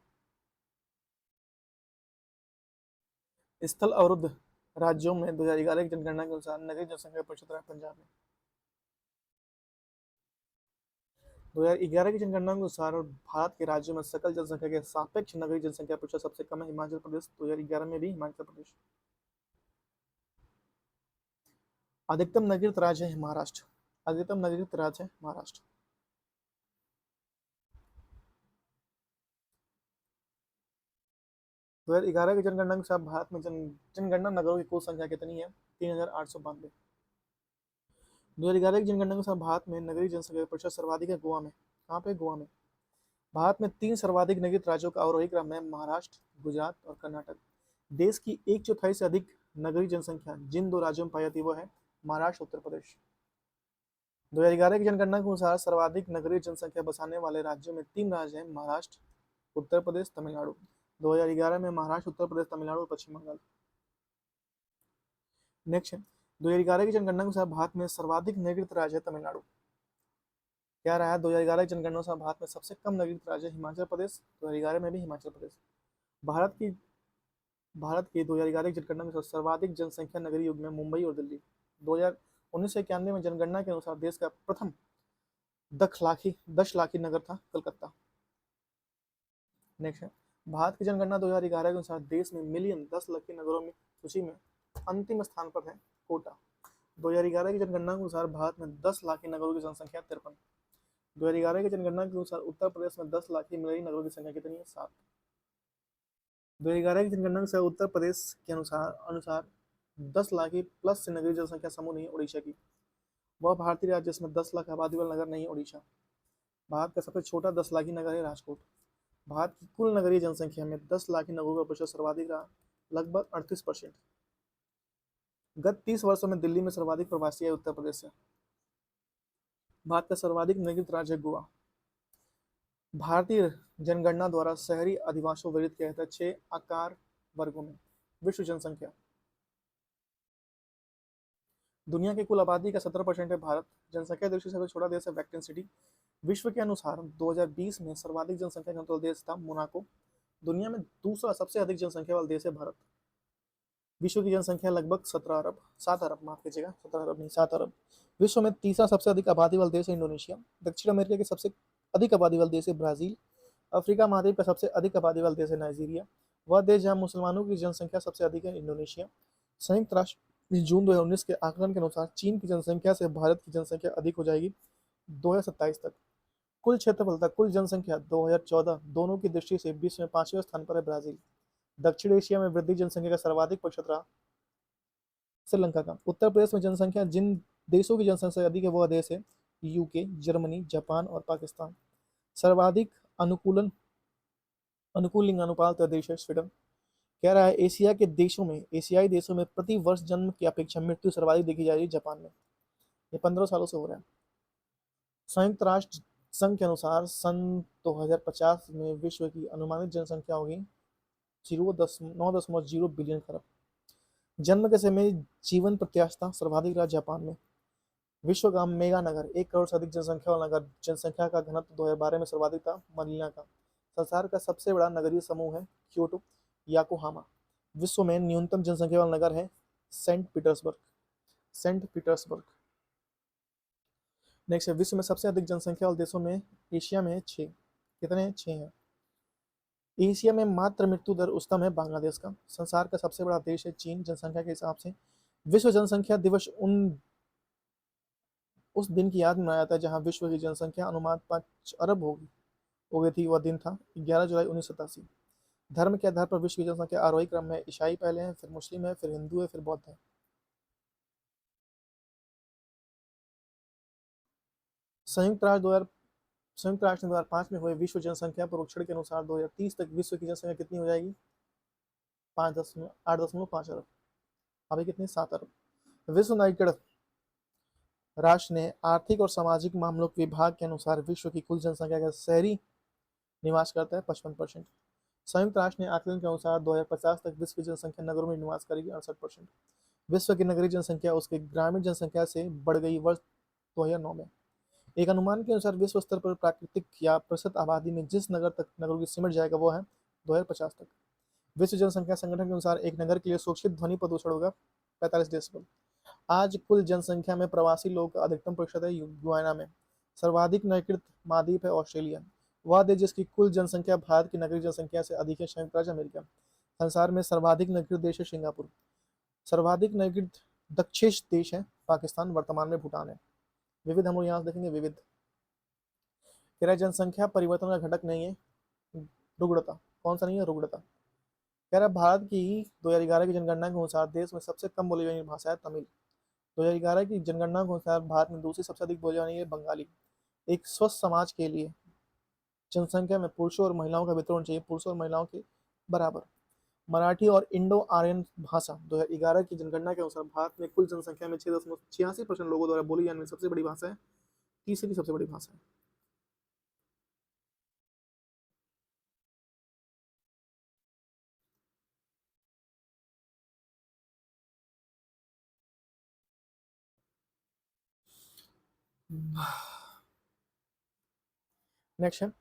स्थल अवरुद्ध राज्यों में 2011 की जनगणना के अनुसार नगरीय जनसंख्या प्रतिशत रहा पंजाब में। 2011 की जनगणना के अनुसार भारत के राज्यों में सकल जनसंख्या के सापेक्ष नगरीय जनसंख्या प्रतिशत सबसे कम है हिमाचल प्रदेश। 2011 में भी हिमाचल प्रदेश। अधिकतम नगरीय राज्य है महाराष्ट्र। अधिकतम नगरीय राज्य है महाराष्ट्र। दो हजार ग्यारह की जनगणना के अनुसार भारत में जनगणना नगरों की कुल संख्या कितनी है? 3892। 2011 की जनगणना के अनुसार भारत में नगरीय जनसंख्या का प्रतिशत सर्वाधिक है गोवा में। कहाँ पे? गोवा में। भारत में 3 सर्वाधिक नगरीय राज्यों का अवरोही क्रम है महाराष्ट्र, गुजरात और कर्नाटक। देश की 1/4 से अधिक नगरीय जनसंख्या जिन 2 राज्यों में पाई जाती है वो है महाराष्ट्र, उत्तर प्रदेश। 2011 की जनगणना के अनुसार सर्वाधिक नगरीय जनसंख्या बसाने वाले राज्यों में 3 राज्य हैं महाराष्ट्र, उत्तर प्रदेश, तमिलनाडु। 2011 में महाराष्ट्र, उत्तर प्रदेश, तमिलनाडु और पश्चिम बंगाल। नेक्स्ट है, 2011 की जनगणना के अनुसार भारत में सर्वाधिक नगरीकृत राज्य है तमिलनाडु। क्या रहा है? 2011 की जनगणना के अनुसार भारत में सबसे कम नगरीकृत राज्य हिमाचल प्रदेश। 2011 में भी हिमाचल प्रदेश। भारत की 2011 की जनगणना में सर्वाधिक जनसंख्या नगरीय युग में मुंबई और दिल्ली। 1991 में जनगणना के अनुसार देश का प्रथम 10 लाखी नगर था कलकत्ता। नेक्स्ट है, भारत की जनगणना 2011 के अनुसार देश में मिलियन 10 लाखी नगरों में सूची में अंतिम स्थान पर है कोटा। 2011 की जनगणना के अनुसार भारत में 10 लाखी नगरों की जनसंख्या 53। 2011 की जनगणना के अनुसार उत्तर प्रदेश में 10 लाखी मिलियन नगरों की संख्या कितनी है? 7। 2011 की जनगणना के अनुसार उत्तर प्रदेश के अनुसार 10 लाखी प्लस से नगरीय जनसंख्या समूह नहीं है उड़ीसा की। वह भारतीय राज्य जिसमें 10 लाख आबादी वाला नगर नहीं है उड़ीसा। भारत का सबसे छोटा 10 लाखी नगर है राजकोट। भारत की कुल नगरीय जनसंख्या में 10 लाखी नगरों का प्रतिशत सर्वाधिक रहा लगभग 38%। गत 30 वर्षों में दिल्ली में सर्वाधिक प्रवासी आए उत्तर प्रदेश से। भारत का सर्वाधिक नगरीय राज्य गोवा। भारतीय जनगणना द्वारा शहरी अधिवासियों वर्गित किया जाता है 6 आकार वर्गों में। विश्व जनसंख्या। दुनिया की कुल आबादी का 17% है भारत। जनसंख्या दृष्टि से सबसे छोटा देश है वैटिकन सिटी। विश्व के अनुसार 2020 में सर्वाधिक जनसंख्या घनत्व देश था मोनाको। दुनिया में दूसरा सबसे अधिक जनसंख्या वाला देश है भारत। विश्व की जनसंख्या लगभग 17 अरब, 7 अरब, माफ कीजिएगा, 17 अरब नहीं, 7 अरब। विश्व में तीसरा सबसे अधिक आबादी वाला देश है इंडोनेशिया। दक्षिण अमेरिका के सबसे अधिक आबादी वाला देश है ब्राजील। अफ्रीका महाद्वीप का सबसे अधिक आबादी वाला देश है नाइजीरिया। वह देश जहां मुसलमानों की जनसंख्या सबसे अधिक है इंडोनेशिया। संयुक्त राष्ट्र जून 2019 के आकलन के अनुसार चीन की जनसंख्या से भारत की जनसंख्या अधिक हो जाएगी 2027 तक। कुल क्षेत्रफल तक कुल जनसंख्या 2014 दोनों की दृष्टि से विश्व में 5वें स्थान पर है ब्राजील। दक्षिण एशिया में वृद्धि जनसंख्या का सर्वाधिक प्रतिशत रहा श्रीलंका का। उत्तर प्रदेश में जनसंख्या जिन देशों की जनसंख्या से अधिक है वह देश है यूके, जर्मनी, जापान और पाकिस्तान। सर्वाधिक अनुकूलन अनुकूल लिंगानुपात देश है स्वीडन। कह रहा है एशियाई देशों में प्रति वर्ष जन्म की अपेक्षा मृत्यु सर्वाधिक देखी जा रही है जापान में। ये 15 सालों से हो रहा है। संयुक्त राष्ट्र संघ के अनुसार सन 2050 में विश्व की अनुमानित जनसंख्या होगी 9.0 बिलियन खरब। जन्म के समय जीवन प्रत्याशा सर्वाधिक रहा जापान में। विश्व का मेगा नगर 1 करोड़ से अधिक जनसंख्या वाला नगर। जनसंख्या का घनत्व 2012 में सर्वाधिक था मनीला का। संसार का सबसे बड़ा नगरीय समूह है क्योटो याकोहामा। विश्व में न्यूनतम जनसंख्या वाला नगर है सेंट पीटर्सबर्ग। नेक्स्ट है विश्व में सबसे अधिक जनसंख्या वाले देशों में एशिया में 6। कितने हैं? 6 हैं। एशिया में मात्र मृत्यु दर उच्चतम है बांग्लादेश का। संसार का सबसे बड़ा देश है चीन जनसंख्या के हिसाब से। विश्व जनसंख्या दिवस उस दिन की याद में मनाया जाता है जहां विश्व की जनसंख्या अनुमान 5 अरब हो गई थी। वह दिन था 11 जुलाई 1987। धर्म के आधार पर विश्व की जनसंख्या आरोही क्रम में ईसाई पहले हैं, फिर मुस्लिम है, फिर हिंदू है, फिर बौद्ध है। संयुक्त राष्ट्र 2000 संयुक्त राष्ट्र ने 2005 में हुए विश्व जनसंख्या सर्वेक्षण के अनुसार 2030 तक विश्व की जनसंख्या कितनी हो जाएगी? 8.5 अरब। अभी कितनी? 7 अरब। विश्व नागरिक राष्ट्र ने आर्थिक और सामाजिक मामलों के विभाग के अनुसार विश्व की कुल जनसंख्या का शहरी निवास करता है 55%। संयुक्त राष्ट्र ने आकलन के अनुसार 2050 तक विश्व की जनसंख्या नगरों में निवास करेगी 68%। विश्व की नगरीय जनसंख्या उसके ग्रामीण जनसंख्या से बढ़ गई वर्ष 2009 में। एक अनुमान के अनुसार विश्व स्तर पर प्राकृतिक या प्रतिशत आबादी में जिस नगर तक नगरों की सिमट जाएगा वो है 2050 तक। विश्व जनसंख्या संगठन के अनुसार एक नगर के लिए शोषित ध्वनि प्रदूषण होगा 45 डेसिबल। आज कुल जनसंख्या में प्रवासी लोगों का अधिकतम प्रतिशत है गुयाना में। सर्वाधिक नगरीकृत महाद्वीप है ऑस्ट्रेलिया। वह देश जिसकी कुल जनसंख्या भारत की नगरीय जनसंख्या से अधिक है संयुक्त राज्य अमेरिका। संसार में सर्वाधिक नगरीकृत देश है सिंगापुर। सर्वाधिक नगरीकृत दक्षिण देश है पाकिस्तान, वर्तमान में भूटान है। विविध हम लोग यहाँ देखेंगे विविध। कह रहा है जनसंख्या परिवर्तन का घटक नहीं है रुग्णता। कौन सा नहीं है? रुग्णता। कह रहा है भारत की 2011 की जनगणना के अनुसार देश में सबसे कम बोली जाने वाली भाषा है तमिल। 2011 की जनगणना के अनुसार भारत में दूसरी सबसे अधिक बोली जाने वाली है बंगाली। एक स्वस्थ समाज के लिए जनसंख्या में पुरुषों और महिलाओं का वितरण चाहिए पुरुषों और महिलाओं के बराबर। मराठी और इंडो आर्यन भाषा 2011 की जनगणना के अनुसार भारत में कुल जनसंख्या में 6.86% लोगों द्वारा बोली जाने वाली सबसे बड़ी भाषा है, तीसरी सबसे बड़ी भाषा है। नेक्स्ट है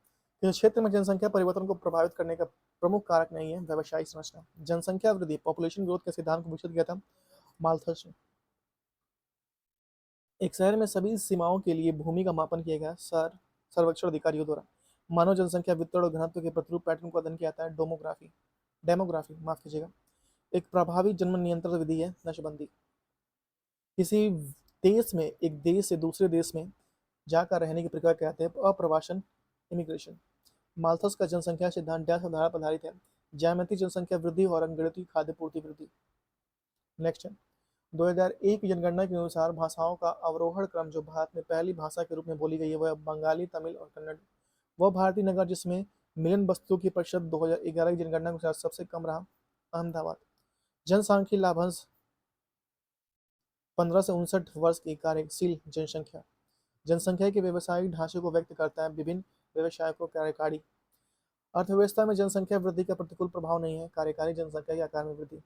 इस क्षेत्र में जनसंख्या परिवर्तन को प्रभावित करने का प्रमुख कारक नहीं है व्यवसायिक संरचना। जनसंख्या वृद्धि पॉपुलेशन ग्रोथ के सिद्धांत को विकसित किया था माल्थस ने। एक शहर में सभी सीमाओं के लिए भूमि का मापन किया गया सर्वेक्षण अधिकारियों द्वारा। मानव जनसंख्या वितरण और घनत्व के प्रतिरूप पैटर्न को अध्ययन किया जाता है डेमोग्राफी माफ कीजिएगा। एक प्रभावी जन्म नियंत्रण विधि है नशबंदी। किसी देश में एक देश से दूसरे देश में जाकर रहने की प्रक्रिया कहते हैं अप्रवासन इमिग्रेशन। माल्थस का जनसंख्या सिद्धांत डैश आधार पर आधारित है ज्यामितीय जनसंख्या वृद्धि और अंगणितीय खाद्य पूर्ति वृद्धि। नेक्स्ट है 2001 की जनगणना के अनुसार भाषाओं का अवरोहण क्रम जो भारत में पहली भाषा के रूप में बोली गई है वह बंगाली, तमिल और कन्नड़। वह भारतीय नगर जिसमें मिलन बस्तियों की प्रतिशत 2011 की जनगणना के अनुसार सबसे कम रहा अहमदाबाद। जनसांख्यिकीय लाभांश 15 से 59 वर्ष की कार्यशील जनसंख्या जनसंख्या के व्यवसायिक ढांचे को व्यक्त करता है। विभिन्न व्यवसाय को कार्यकारी अर्थव्यवस्था में जनसंख्या वृद्धि का प्रतिकूल प्रभाव नहीं है। कार्यकारी जनसंख्या के आकार में वृद्धि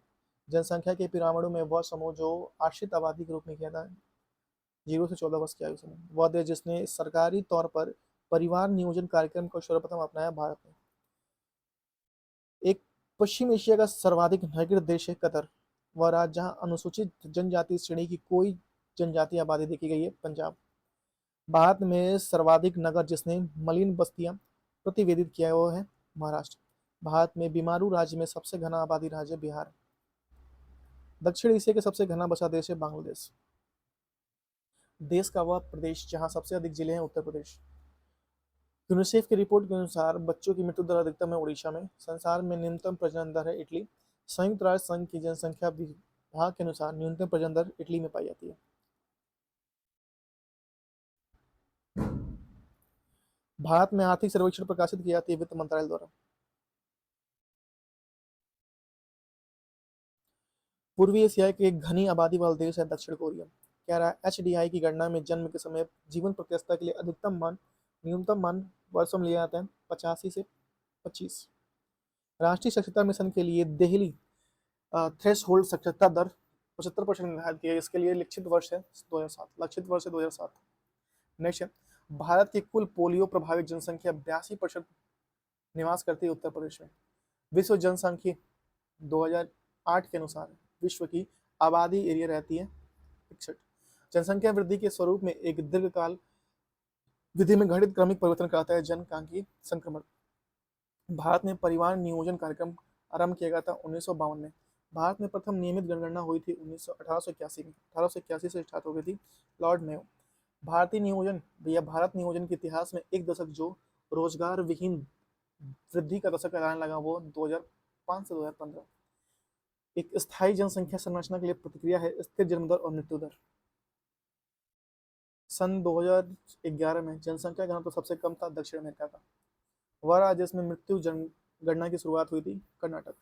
जनसंख्या के पिरामिडों में वह समूह जो आश्रित आबादी के रूप में किया था 0 से 14 वर्ष की आयु समूह वह देश जिसने सरकारी तौर पर परिवार नियोजन कार्यक्रम को सर्वप्रथम अपनाया भारत में। एक पश्चिम एशिया का सर्वाधिक नागरिक देश है कतर। वह राज्य जहाँ अनुसूचित जनजाति श्रेणी की कोई जनजातीय आबादी देखी गई है पंजाब। भारत में सर्वाधिक नगर जिसने मलिन बस्तियां प्रतिवेदित किया है वो है महाराष्ट्र। भारत में बीमारू राज्य में सबसे घना आबादी राज्य बिहार। दक्षिण एशिया के सबसे घना बसा देश है बांग्लादेश। देश का वह प्रदेश जहां सबसे अधिक जिले हैं उत्तर प्रदेश। यूनिसेफ की रिपोर्ट के अनुसार बच्चों की मृत्यु दर अधिकतम है उड़ीसा में। संसार में न्यूनतम प्रजनन दर है इटली। संयुक्त राष्ट्र संघ की जनसंख्या विभाग के अनुसार न्यूनतम प्रजनन दर इटली में पाई जाती है। भारत में आर्थिक सर्वेक्षण प्रकाशित की जाती है वित्त मंत्रालय द्वारा। पूर्वी एशिया के एक घनी आबादी वाला देश है दक्षिण कोरिया। कह रहा है HDI की गणना में जन्म के समय जीवन प्रत्याशा के लिए अधिकतम मान न्यूनतम मान वर्षों में लिए जाते हैं 85 से 25। राष्ट्रीय साक्षरता मिशन के लिए दिल्ली थ्रेश होल्ड साक्षरता दर 75% निर्धारित किया है। इसके लिए लक्षित वर्ष है 2007। नेक्स्ट है भारत की कुल पोलियो प्रभावित जनसंख्या 82% निवास करती है उत्तर प्रदेश में। विश्व जनसंख्या 2008 के अनुसार विश्व की आबादी एरिया रहती है 61। जनसंख्या वृद्धि के स्वरूप में एक दीर्घकाल विधि में घटित क्रमिक परिवर्तन कराता है जनसांख्यिकीय संक्रमण। भारत में परिवार नियोजन कार्यक्रम आरंभ किया गया था 1952 में। भारत में प्रथम नियमित जनगणना हुई थी 1881 में। 1881 से स्टार्ट हो गई थी लॉर्ड मेयो। भारतीय नियोजन या भारत नियोजन के इतिहास में एक दशक जो रोजगार विहीन वृद्धि का दशक कहलाने लगा वो 2005 से 2015। एक स्थायी जनसंख्या संरचना के लिए प्रतिक्रिया है स्थिर जन्म दर और मृत्यु दर। सन 2011 में जनसंख्या घनत्व सबसे कम था दक्षिण अमेरिका का। वह राज्य जिसमें मृत्यु गणना की शुरुआत हुई थी कर्नाटक।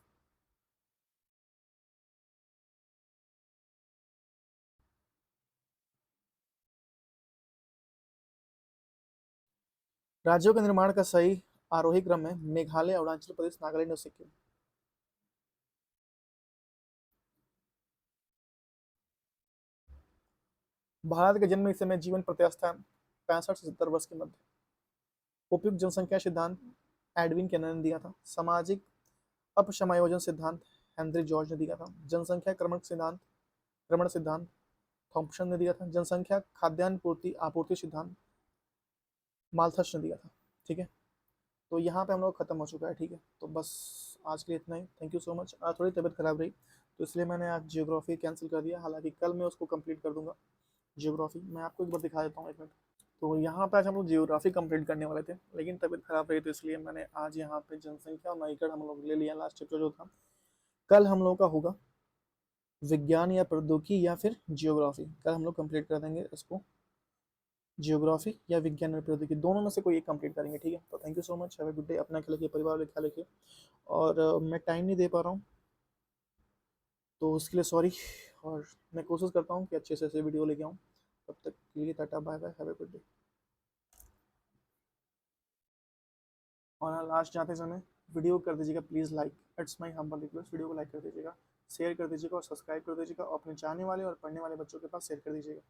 राज्यों के निर्माण का सही आरोही क्रम है मेघालय अरुणाचल प्रदेश नागालैंड और सिक्किम। भारत के जन्म के समय जीवन प्रत्याशा 65 से 70 वर्ष के मध्य। उपयुक्त जनसंख्या सिद्धांत एडविन केनन ने दिया था। सामाजिक अपसमायोजन सिद्धांत हेनरी जॉर्ज ने दिया था। जनसंख्या क्रमण सिद्धांत थॉम्पसन ने दिया था। जनसंख्या खाद्यान्न पूर्ति आपूर्ति सिद्धांत माल्थस ने दिया था। ठीक है, तो यहाँ पे हम लोग खत्म हो चुका है। ठीक है, तो बस आज के लिए इतना ही। Thank you so much. आज थोड़ी तबीयत खराब रही तो इसलिए मैंने आज जियोग्राफी कैंसिल कर दिया, हालांकि कल मैं उसको कंप्लीट कर दूंगा। जियोग्राफी मैं आपको एक बार दिखा देता हूँ, एक मिनट। तो यहाँ पे आज हम लोग जियोग्राफी कंप्लीट करने वाले थे, लेकिन तबीयत खराब रही तो इसलिए मैंने आज यहाँ पे जनसंख्या और नईकड़ हम लोग ले लिया लास्ट चैप्टर जो था। कल हम लोग का होगा विज्ञान या प्रौद्योगिकी या फिर जियोग्राफी। कल हम लोग कंप्लीट कर देंगे इसको, जियोग्राफी या विज्ञान और प्रौद्योगिकी दोनों में से कोई एक कंप्लीट करेंगे। ठीक है, तो thank you so much. Have a good day. अपना ख्याल रखिए, परिवार का ख्याल रखिए। और मैं टाइम नहीं दे पा रहा हूँ तो उसके लिए सॉरी, और मैं कोशिश करता हूँ कि अच्छे से ऐसे वीडियो लेके आऊँ। तब तक के लिए tata bye bye, have a good day. और लास्ट जाते समय वीडियो कर दीजिएगा please like, it's my humble request. Video को लाइक कर दीजिएगा, शेयर कर दीजिएगा और सब्सक्राइब कर दीजिएगा और अपने चाहने वाले और पढ़ने वाले बच्चों के पास शेयर कर दीजिएगा।